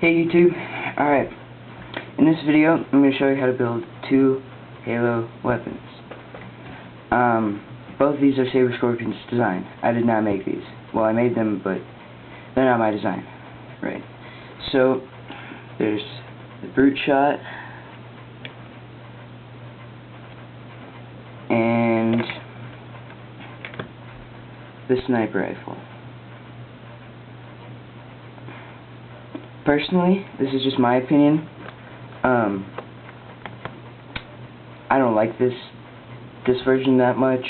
Hey YouTube, alright, in this video I'm going to show you how to build two Halo weapons. Both of these are Saber Scorpion's design. I did not make these. Well, I made them, but they're not my design. Right. So, there's the brute shot, and the sniper rifle. Personally, this is just my opinion. I don't like this version that much.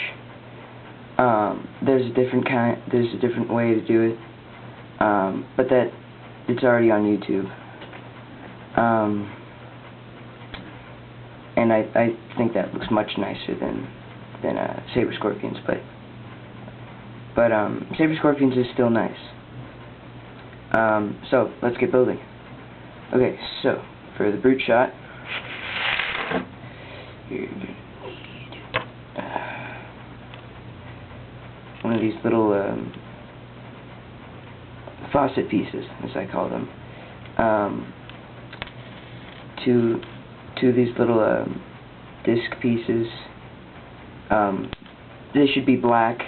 There's a different way to do it, but it's already on YouTube. And I think that looks much nicer than Saber Scorpion's, but Saber Scorpion's is still nice. So let's get building. Okay, so for the brute shot, you're gonna need one of these little faucet pieces, as I call them. Two of these little disc pieces. They should be black.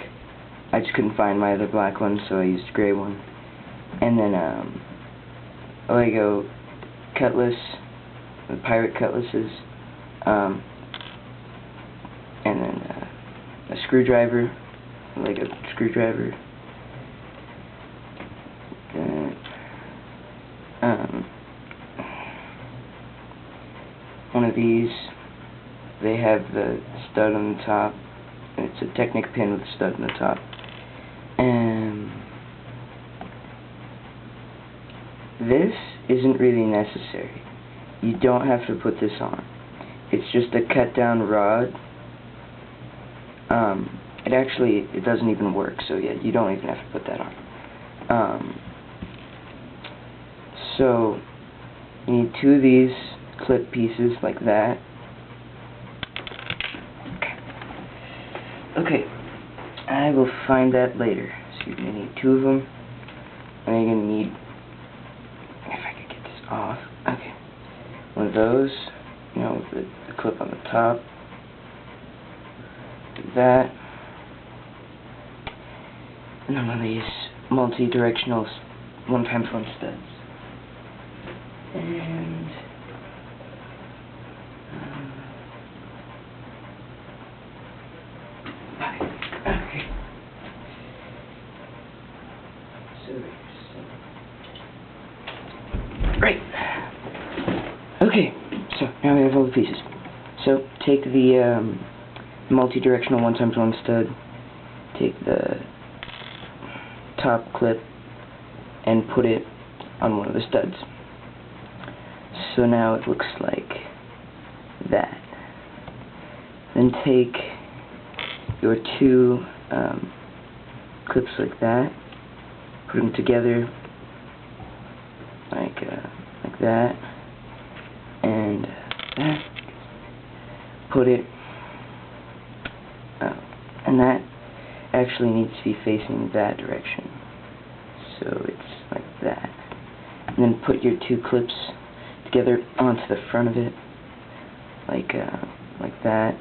I just couldn't find my other black one, so I used a gray one. And then a Lego cutlass, the pirate cutlasses, and then a screwdriver, a Lego screwdriver. One of these, they have the stud on the top, and it's a Technic pin with a stud on the top. And this isn't really necessary. You don't have to put this on. It's just a cut down rod. It doesn't even work, so yeah, you don't even have to put that on. So you need two of these clip pieces like that. Okay, I will find that later. So you're gonna need two of them, and you're gonna need, if I could get this off, okay, one of those, with the clip on the top, do that, and then one of these multi-directional 1x1 studs, and okay. Right. Okay, so now we have all the pieces. So take the multi-directional 1x1 stud, take the top clip, and put it on one of the studs. So now it looks like that. Then take your two clips like that, put them together like that, and that. Put it, and that actually needs to be facing that direction. So it's like that. And then put your two clips together onto the front of it, like that.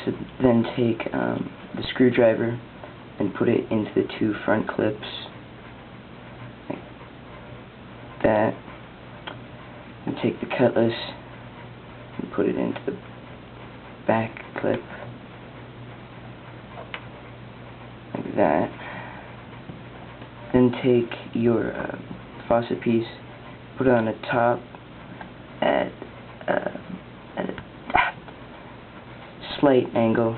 So then take the screwdriver and put it into the two front clips, like that. And take the cutlass and put it into the back clip, like that. Then take your faucet piece, put it on the top at a slight angle,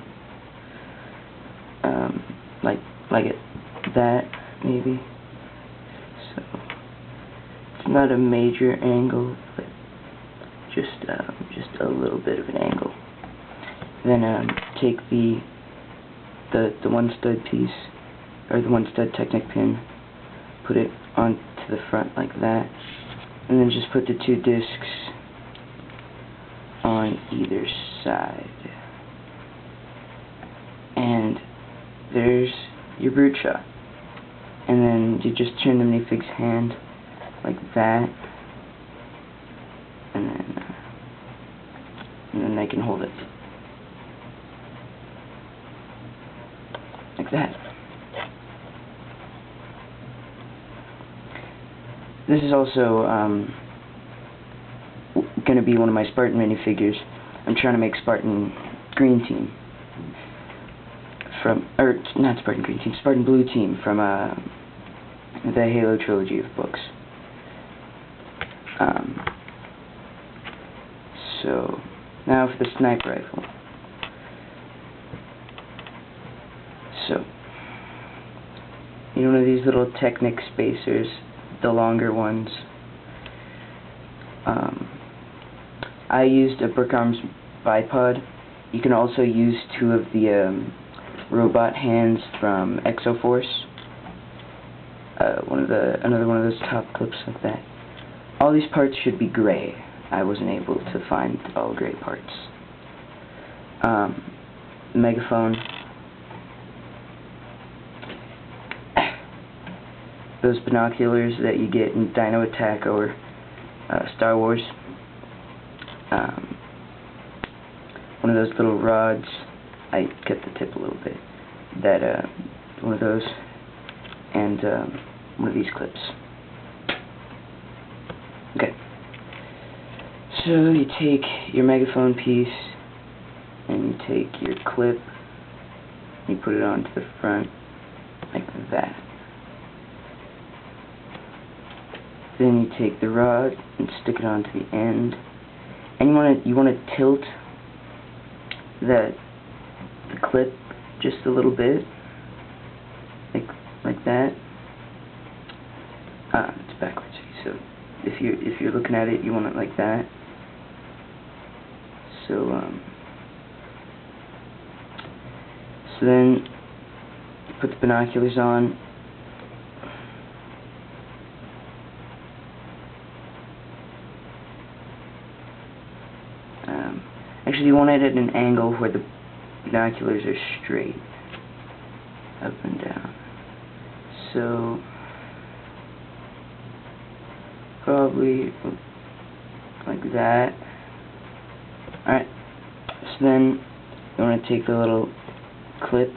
like that maybe. So it's not a major angle, but just a little bit of an angle. Then take the one stud piece, or the one stud Technic pin, put it onto the front like that, and then just put the two discs on either side. And there's your brute shot. And then you just turn the minifig's hand like that, and then they can hold it like that. This is also going to be one of my Spartan minifigures. I'm trying to make Spartan Green Team from, or not Spartan Green Team, Spartan Blue Team from the Halo trilogy of books. So now for the sniper rifle. So you know, one of these little Technic spacers, the longer ones. I used a Brick Arms bipod. You can also use 2 of the robot hands from Exoforce. Another one of those top clips like that. All these parts should be gray. I wasn't able to find all gray parts. Megaphone. Those binoculars that you get in Dino Attack or Star Wars. One of those little rods. I cut the tip a little bit. That one of those, and one of these clips. Okay. So you take your megaphone piece, and you take your clip, and you put it onto the front like that. Then you take the rod and stick it onto the end, and you want to tilt the clip just a little bit, like that. It's backwards. So if you're looking at it, you want it like that. So then you put the binoculars on. Actually, you want it at an angle where the binoculars are straight, up and down. So probably like that. Alright, so then you want to take the little clip,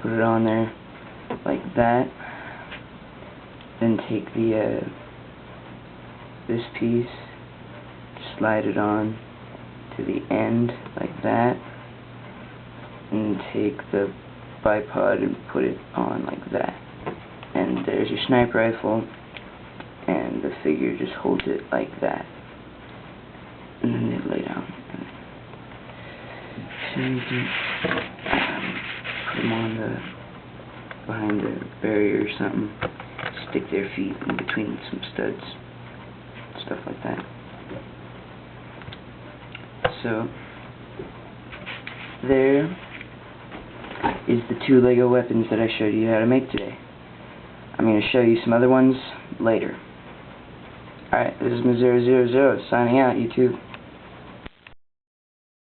put it on there like that, then take the this piece, slide it on to the end like that, and take the bipod and put it on like that. And there's your sniper rifle, and the figure just holds it like that. And then they lay down. So you can put them on behind the barrier or something, stick their feet in between some studs, stuff like that. So there is the 2 Lego weapons that I showed you how to make today. I'm going to show you some other ones later. Alright, this is my 000 signing out, YouTube.